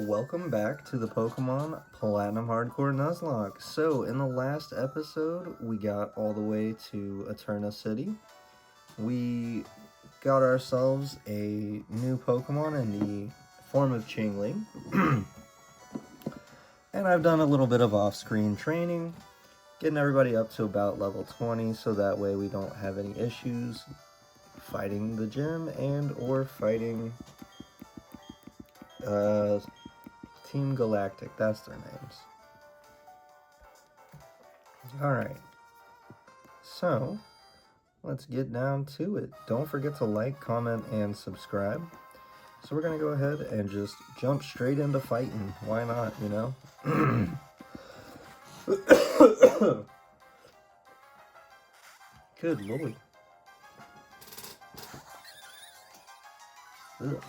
Welcome back to the Pokemon Platinum Hardcore Nuzlocke. So, in the last episode, we got all the way to Eterna City. We got ourselves a new Pokemon in the form of Chingling. And I've done a little bit of off-screen training, getting everybody up to about level 20, so that way we don't have any issues fighting the gym and or fighting Team Galactic. That's their names. Alright, so let's get down to it. Don't forget to like, comment, and subscribe. So we're going to go ahead and just jump straight into fighting. Why not, you know? Good lord. Ugh.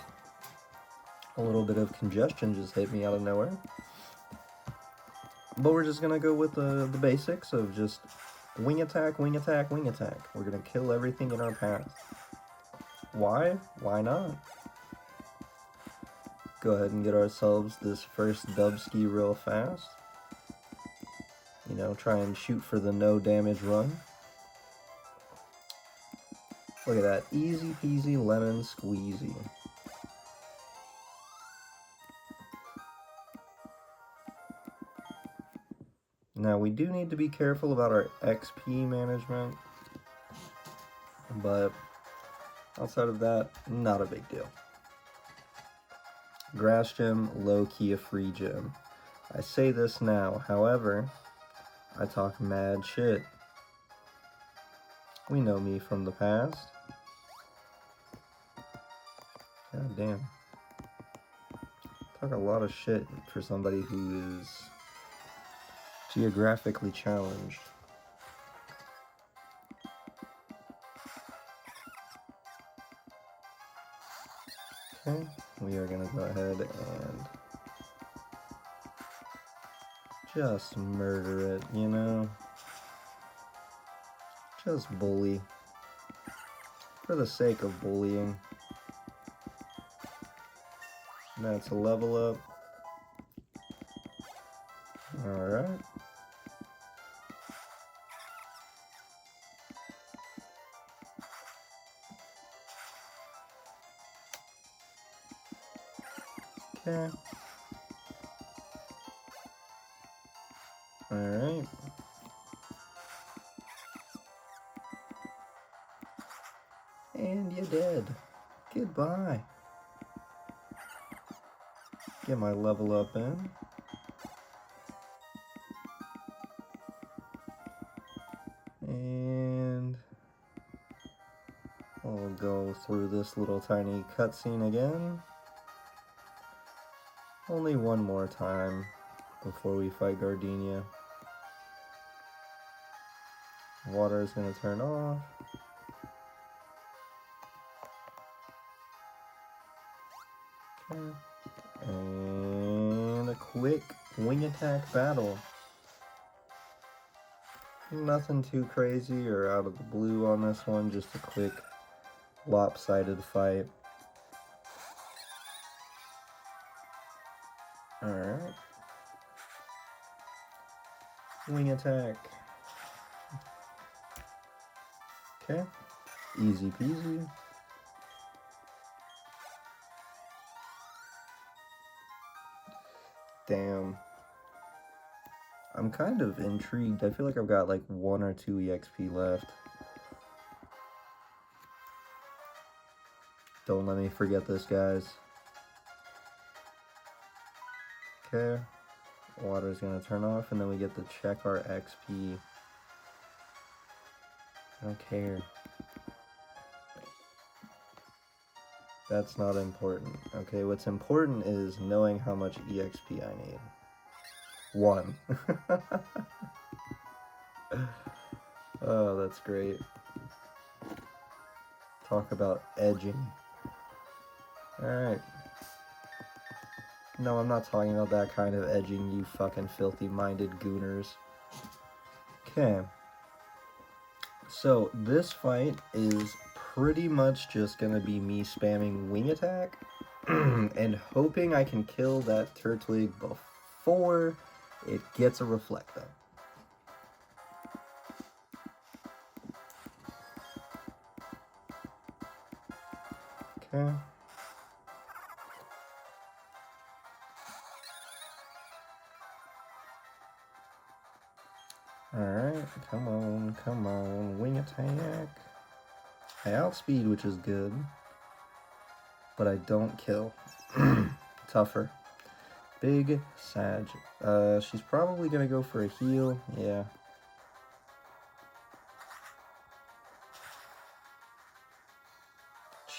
A little bit of congestion just hit me out of nowhere. But we're just going to go with the basics of just wing attack, wing attack, wing attack. We're going to kill everything in our path. Why? Why not? Go ahead and get ourselves this first Dubsky real fast. You know, try and shoot for the no damage run. Look at that. Easy peasy lemon squeezy. Now, we do need to be careful about our XP management, but outside of that, not a big deal. Grass gym, low-key a free gym. I say this now, however, I talk mad shit. We know me from the past. God damn. Talk a lot of shit for somebody who is geographically challenged. Okay, we are gonna go ahead and just murder it, you know? Just bully. For the sake of bullying. That's a level up. Alright. Okay. Alright. And you're dead. Goodbye. Get my level up in. And we'll go through this little tiny cutscene again. Only one more time before we fight Gardenia. Water is going to turn off. Okay. And a quick wing attack battle. Nothing too crazy or out of the blue on this one, just a quick lopsided fight. Alright. Wing attack. Okay. Easy peasy. Damn. I'm kind of intrigued. I feel like I've got like 1 or 2 EXP left. Don't let me forget this, guys. Okay. Water's gonna turn off, and then we get to check our XP. I don't care. That's not important. Okay, what's important is knowing how much EXP I need. 1. Oh, that's great. Talk about edging. Alright. No, I'm not talking about that kind of edging, you fucking filthy-minded gooners. Okay. So, this fight is pretty much just gonna be me spamming wing attack. and hoping I can kill that Turtwig before it gets a Reflecto. Okay. Alright, come on, wing attack. I outspeed, which is good, but I don't kill. Tougher. Big Sag. She's probably gonna go for a heal, yeah.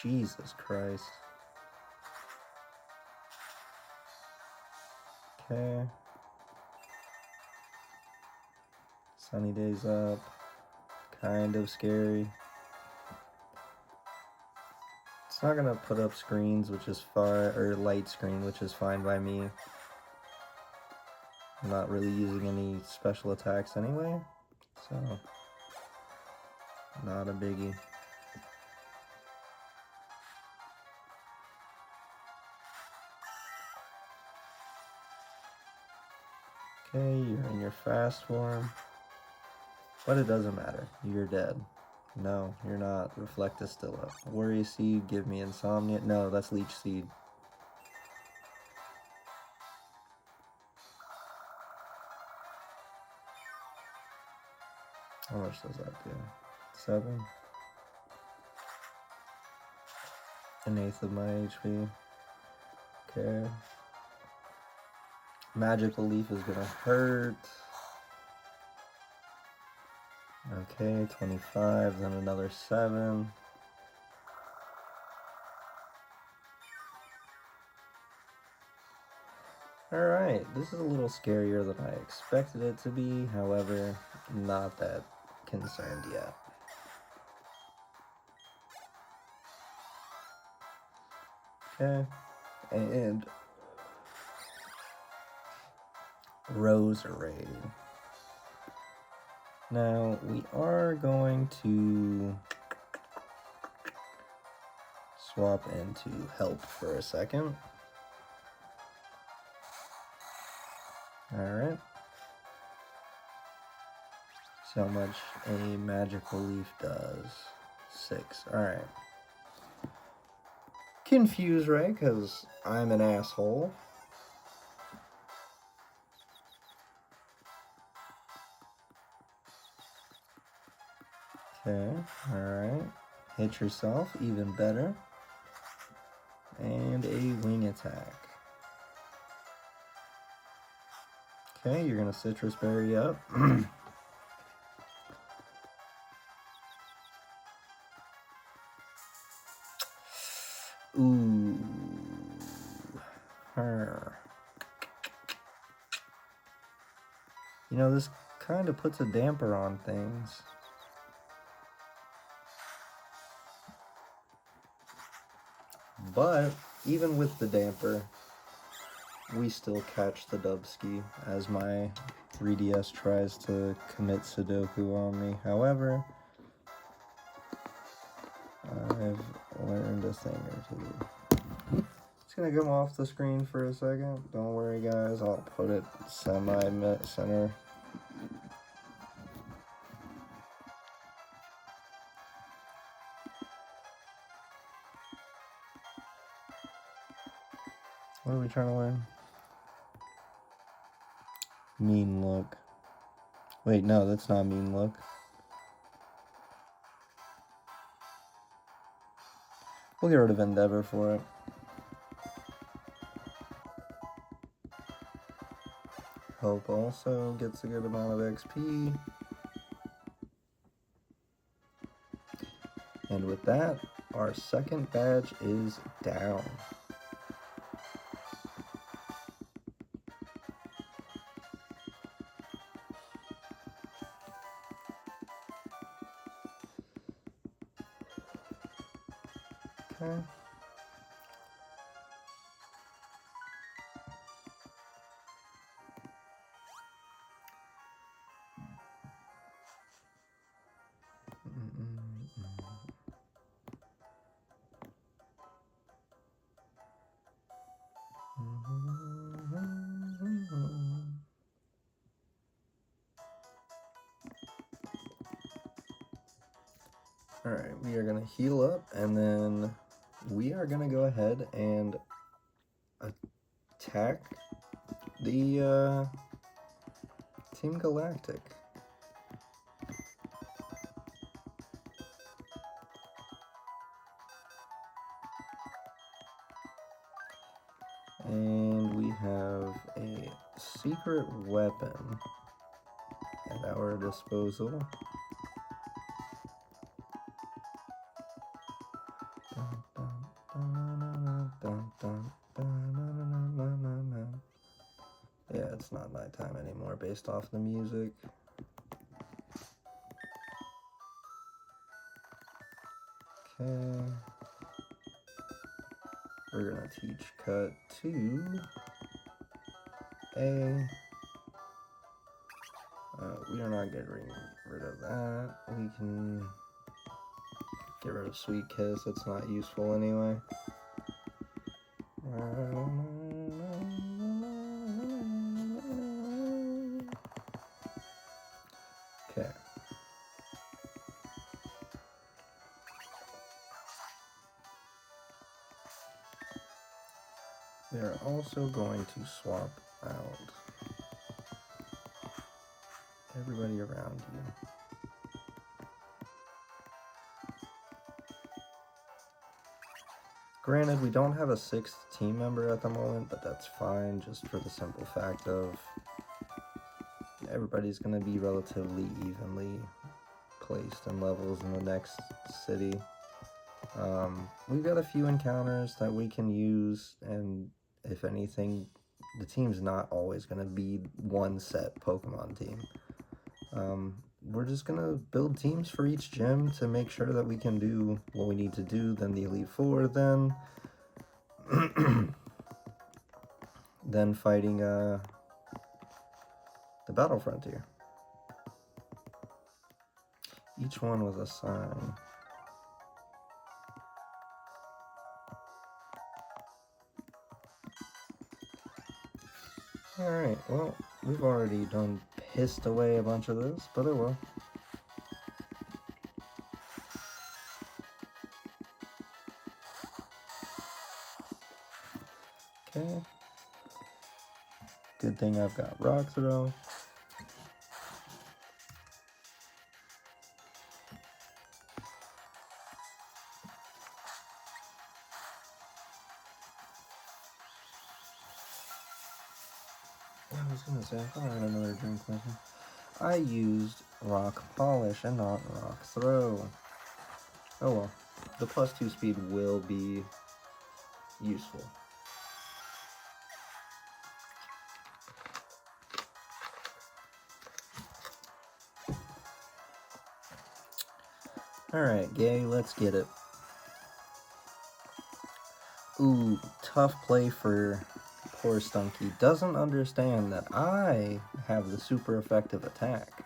Jesus Christ. Okay. Sunny days up. Kind of scary. It's not gonna put up screens, which is fine, or light screen, which is fine by me. I'm not really using any special attacks anyway, so not a biggie. Okay, you're in your fast form, but it doesn't matter. You're dead. No, you're not. Reflect is still up. Worry Seed, give me Insomnia. No, that's Leech Seed. How much does that do? 7? An eighth of my HP. Okay. Magical Leaf is gonna hurt. Okay, 25, then another 7. Alright, this is a little scarier than I expected it to be, however, not that concerned yet. Okay, and Roserade. Now, we are going to swap into Help for a second. Alright. See how much a Magical Leaf does. 6. Alright. Confuse Ray, because I'm an asshole. Okay, alright. Hit yourself, even better. And a wing attack. Okay, you're gonna Citrus Berry up. Ooh. Her. You know, this kind of puts a damper on things. But even with the damper, we still catch the Dubsky as my 3DS tries to commit Sudoku on me. However, I've learned a thing or two. Just gonna come off the screen for a second. Don't worry, guys. I'll put it semi-center. What are we trying to learn? Mean Look. Wait, no, that's not Mean Look. We'll get rid of Endeavor for it. Hope also gets a good amount of XP. And with that, our second badge is down. Okay. Alright, we are going to heal up, and then we are going to go ahead and attack the Team Galactic. And we have a secret weapon at our disposal. Yeah, it's not nighttime anymore based off the music. Okay. We're gonna teach cut to A. We are not getting rid of that. We can get rid of Sweet Kiss, it's not useful anyway. Okay. We are also going to swap out everybody around you. Granted, we don't have a 6th team member at the moment, but that's fine, just for the simple fact of everybody's going to be relatively evenly placed in levels in the next city. We've got a few encounters that we can use, and if anything, the team's not always going to be one set Pokemon team. We're just going to build teams for each gym to make sure that we can do what we need to do, then the Elite Four, then then fighting the Battle Frontier. Each one with a sign. Alright, well, we've already pissed away a bunch of this, but oh well. Okay. Good thing I've got Rock Throw. I was gonna say, I thought I had another drink with me. I used Rock Polish and not Rock Throw. Oh well. The +2 speed will be useful. Alright, Gay, let's get it. Ooh, tough play for poor Stunky. Doesn't understand that I have the super effective attack.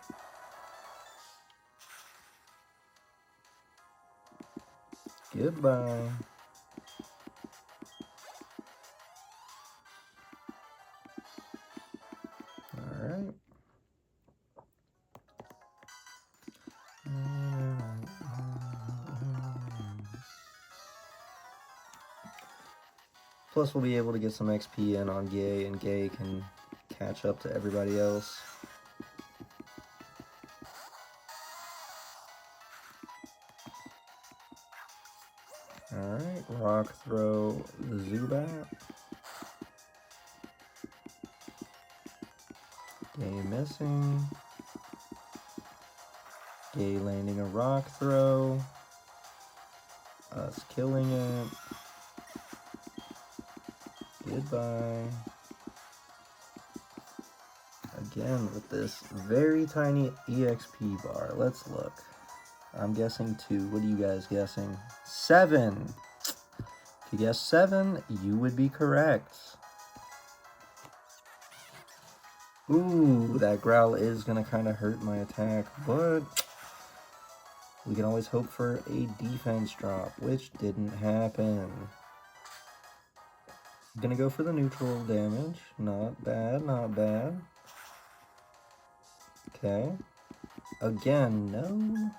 Goodbye. Alright. Plus we'll be able to get some XP in on Gay, and Gay can catch up to everybody else. Alright, Rock Throw Zubat. Gay missing. Gay landing a Rock Throw. Us killing it. Goodbye. Again with this very tiny EXP bar. Let's look. I'm guessing 2. What are you guys guessing? 7. If you guess 7, you would be correct. Ooh, that growl is gonna kind of hurt my attack, but we can always hope for a defense drop, which didn't happen. Gonna go for the neutral damage. Not bad, not bad. Okay. Again, no.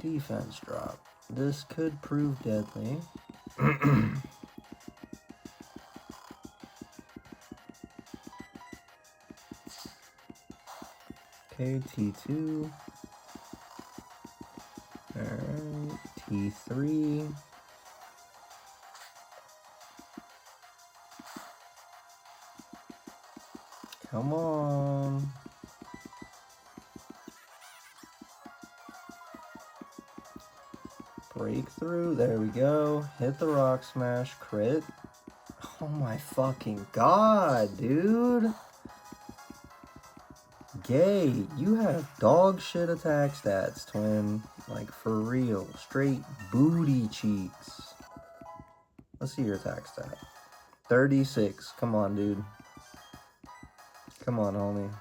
Defense drop. This could prove deadly. Okay, T2. Alright, T3. Come on. Breakthrough. There we go. Hit the rock smash. Crit. Oh my fucking god, dude. Gay. You have dog shit attack stats, twin. Like, for real. Straight booty cheeks. Let's see your attack stat. 36. Come on, dude. Come on, homie.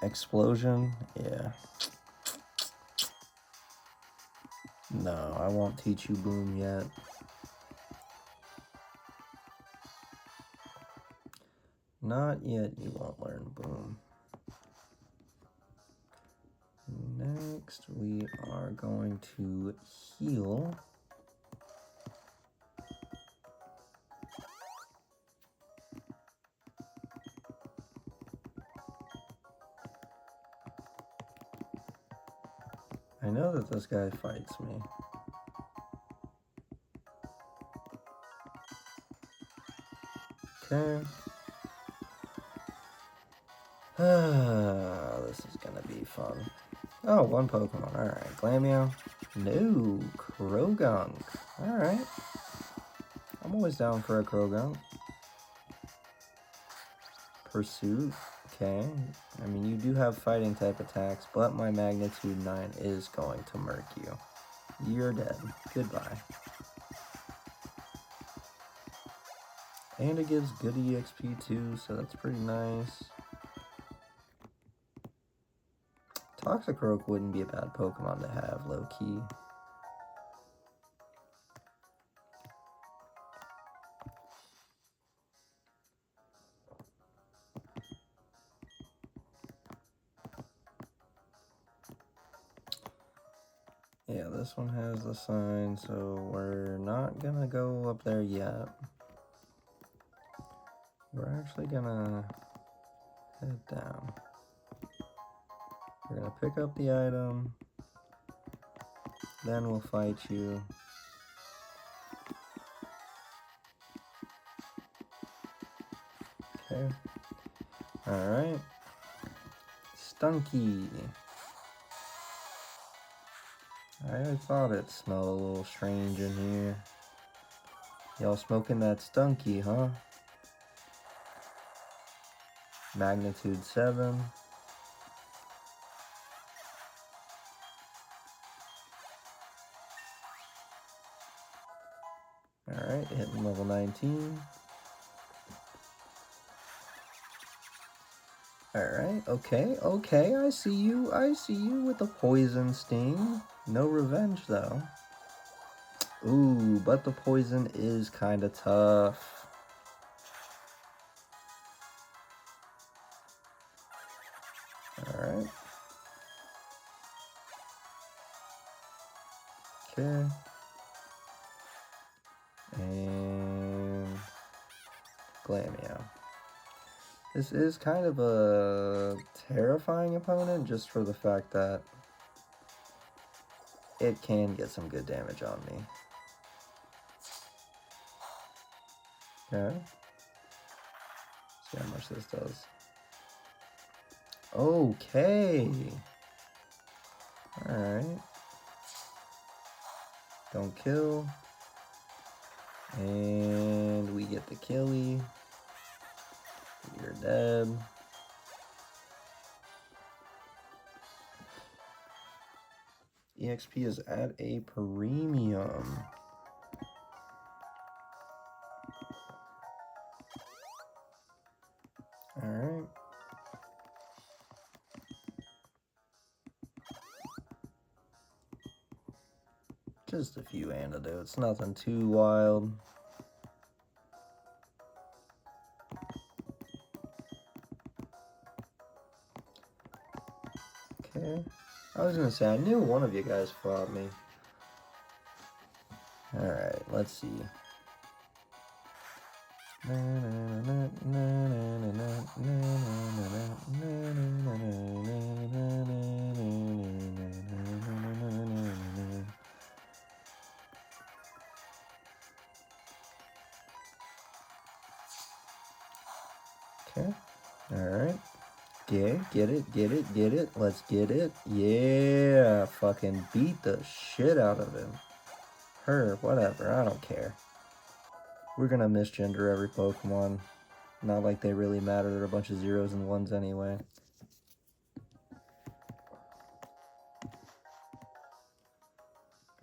Explosion? Yeah. No, I won't teach you boom yet. Not yet, you won't learn boom. Next, we are going to heal. I know that this guy fights me. Okay. This is gonna be fun. Oh, one Pokemon. Alright. Glammeow. No. Krogunk. Alright. I'm always down for a Krogunk. Pursuit. Okay. I mean, you do have fighting type attacks, but my magnitude 9 is going to murk you. You're dead. Goodbye. And it gives good EXP too, so that's pretty nice. Toxicroak wouldn't be a bad Pokemon to have, low-key. Yeah, this one has the sign, so we're not gonna go up there yet. We're actually gonna head down. We're gonna pick up the item, then we'll fight you. Okay. Alright. Stunky. I thought it smelled a little strange in here. Y'all smoking that Stunky, huh? Magnitude 7. Alright, hitting level 19. Alright, okay, I see you with the poison sting. No revenge, though. Ooh, but the poison is kind of tough. Alright. Okay. And Glammeow. This is kind of a terrifying opponent just for the fact that it can get some good damage on me. Okay. See how much this does. Okay. Alright. Don't kill. And we get the killie. You're dead. EXP is at a premium. Alright. Just a few antidotes, nothing too wild. Okay. I was gonna say, I knew one of you guys fought me. Alright, let's see. Okay, alright. Get it. Let's get it. Yeah, fucking beat the shit out of him. Her, whatever, I don't care. We're gonna misgender every Pokemon. Not like they really matter, they're a bunch of zeros and ones anyway.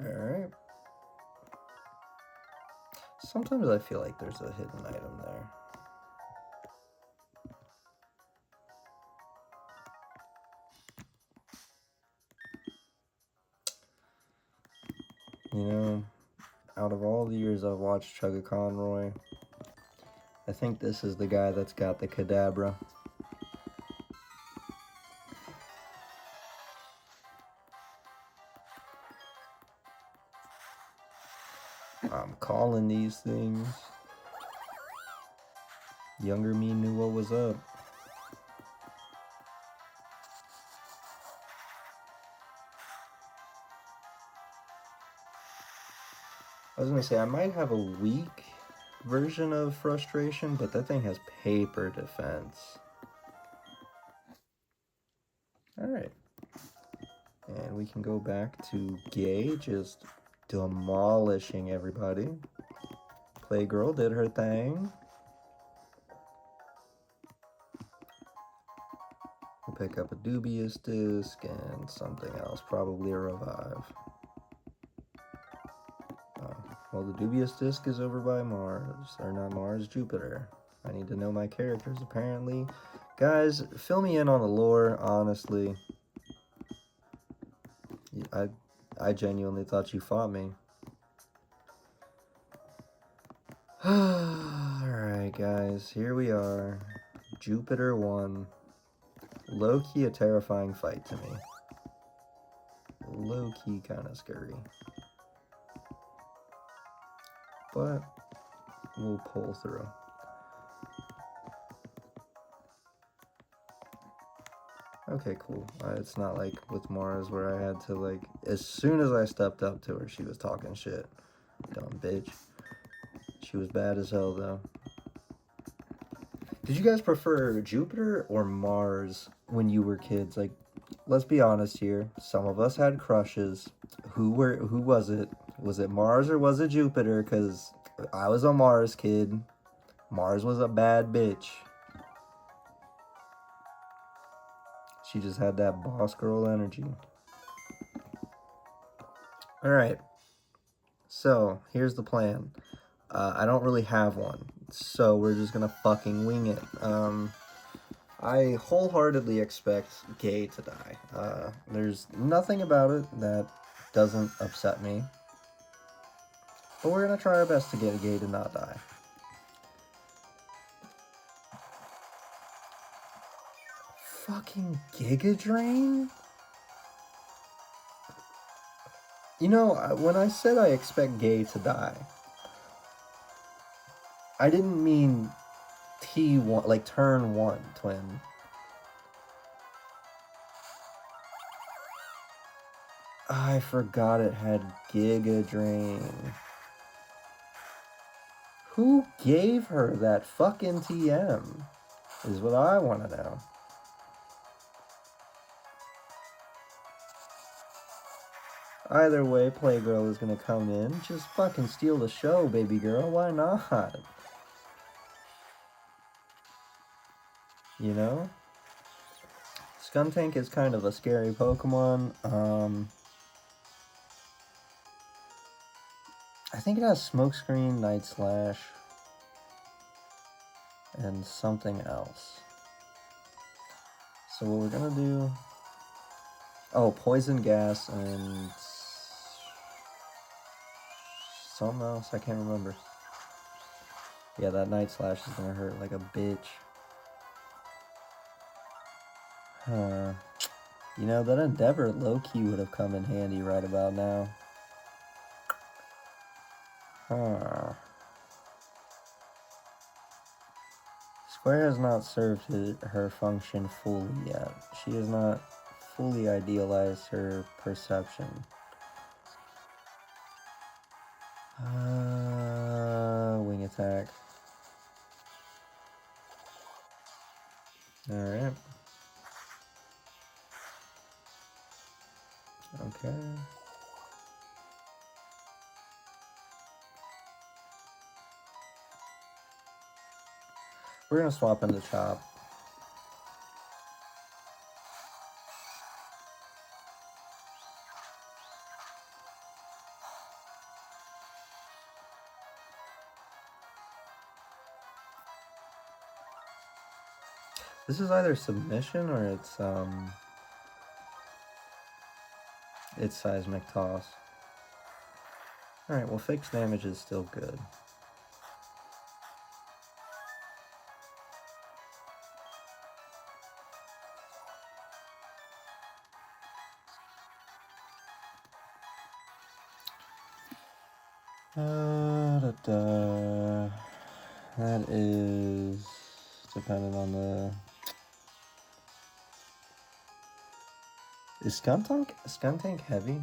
Alright. Sometimes I feel like there's a hidden item there. You know, out of all the years I've watched Chugga-Conroy, I think this is the guy that's got the Kadabra. I'm calling these things. Younger me knew what was up. I was gonna say, I might have a weak version of Frustration, but that thing has paper defense. Alright. And we can go back to Gay, just demolishing everybody. Playgirl did her thing. We'll pick up a Dubious Disc and something else, probably a Revive. Well, the Dubious Disc is over by Mars. Or not Mars, Jupiter. I need to know my characters, apparently. Guys, fill me in on the lore, honestly. I genuinely thought you fought me. Alright, guys, here we are. Jupiter 1. Low-key a terrifying fight to me. Low-key kind of scary. But we'll pull through. Okay, cool. It's not like with Mars where I had to, like, as soon as I stepped up to her, she was talking shit. Dumb bitch. She was bad as hell, though. Did you guys prefer Jupiter or Mars when you were kids? Like, let's be honest here. Some of us had crushes. Who was it? Was it Mars or was it Jupiter? Because I was a Mars kid. Mars was a bad bitch. She just had that boss girl energy. Alright. So, here's the plan. I don't really have one. So, we're just gonna fucking wing it. I wholeheartedly expect Gay to die. There's nothing about it that doesn't upset me. But we're gonna try our best to get Gay to not die. Fucking Giga Drain? You know, when I said I expect Gay to die, I didn't mean T1, like turn 1, twin. I forgot it had Giga Drain. Who gave her that fucking TM? Is what I want to know. Either way, Playgirl is gonna come in. Just fucking steal the show, baby girl. Why not? You know? Skuntank is kind of a scary Pokemon. I think it has Smokescreen, Night Slash, and something else. So what we're gonna do... Oh, Poison Gas and... something else, I can't remember. Yeah, that Night Slash is gonna hurt like a bitch. You know, that Endeavor low-key would have come in handy right about now. Huh. Square has not served her function fully yet. She has not fully idealized her perception. Wing attack. Alright. Okay. We're gonna swap into Chop. This is either submission or it's seismic toss. Alright, well, fixed damage is still good. That is dependent on the... Is Skuntank heavy?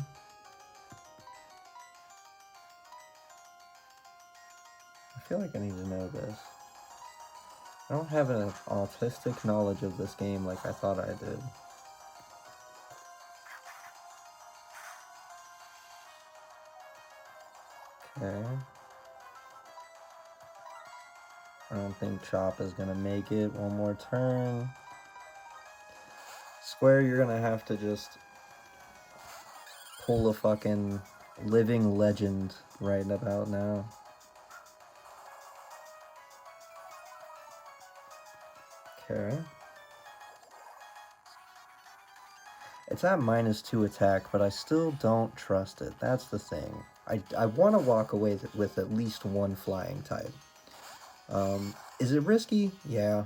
I feel like I need to know this. I don't have an autistic knowledge of this game like I thought I did. Okay. I don't think Chop is gonna make it. One more turn. Square, you're gonna have to just pull a fucking living legend right about now. Okay. It's at -2 attack, but I still don't trust it. That's the thing. I want to walk away with at least one flying type. Is it risky? Yeah.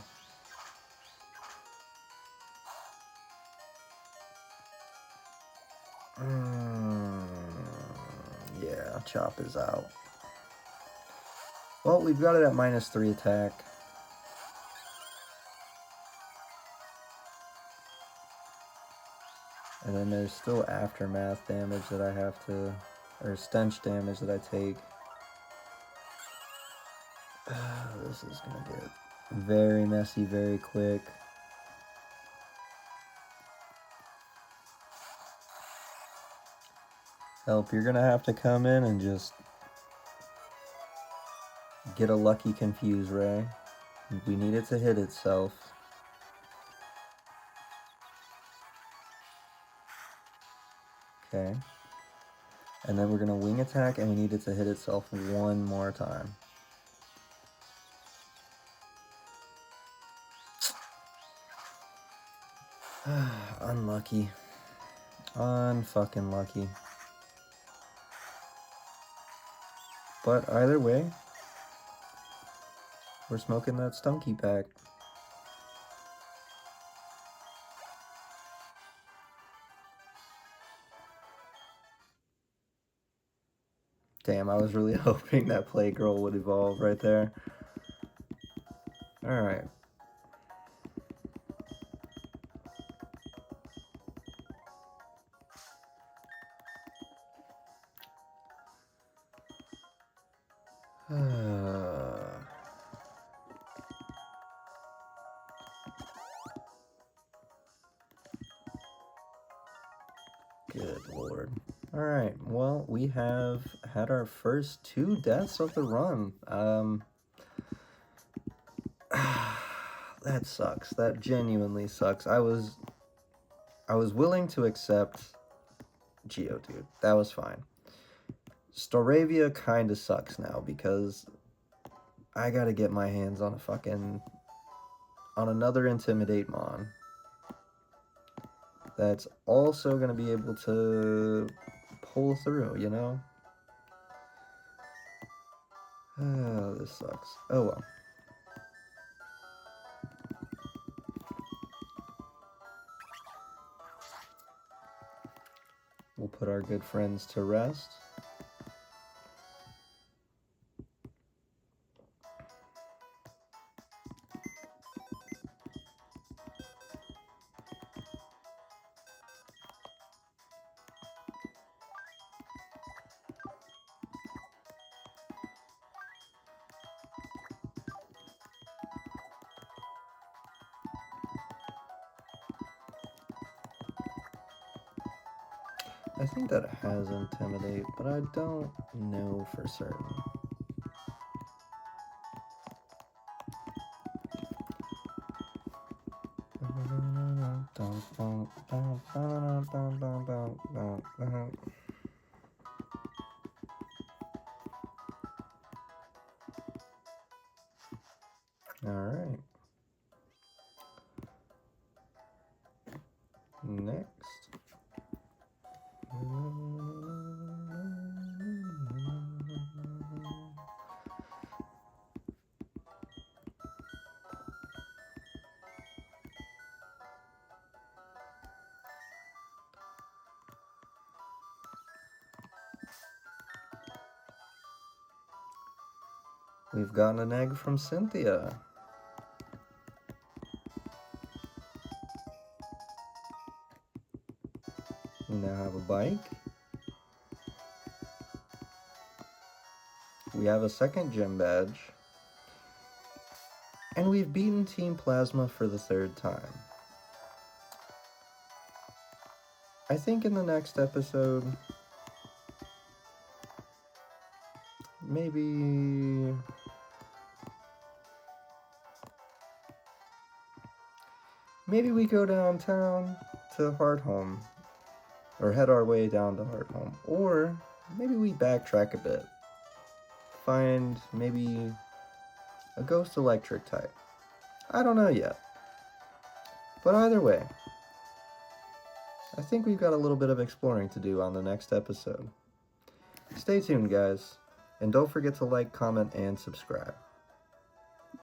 Yeah, Chop is out. Well, we've got it at -3 attack. And then there's still aftermath damage that I have to, or stench damage that I take. This is gonna get very messy very quick. Help, you're gonna have to come in and just get a lucky confuse ray. We need it to hit itself. Okay. And then we're gonna wing attack and we need it to hit itself one more time. Unlucky. Unfucking lucky. But either way, we're smoking that Stunky pack. Damn, I was really hoping that Playgirl would evolve right there. Alright. Good lord. Alright, well, we have had our first 2 deaths of the run. That sucks. That genuinely sucks. I was willing to accept Geodude. That was fine. Staravia kinda sucks now because I gotta get my hands on on another Intimidate Mon. That's also gonna be able to pull through, you know? Oh, this sucks. Oh well. put our good friends to rest. I think that it has Intimidate, but I don't know for certain. Alright. Next. We've gotten an egg from Cynthia. We now have a bike. We have a second gym badge. And we've beaten Team Plasma for the 3rd time. I think in the next episode, maybe we go downtown to Hearthome, or head our way down to Hearthome, or maybe we backtrack a bit, find maybe a Ghost Electric type. I don't know yet, but either way, I think we've got a little bit of exploring to do on the next episode. Stay tuned, guys, and don't forget to like, comment, and subscribe.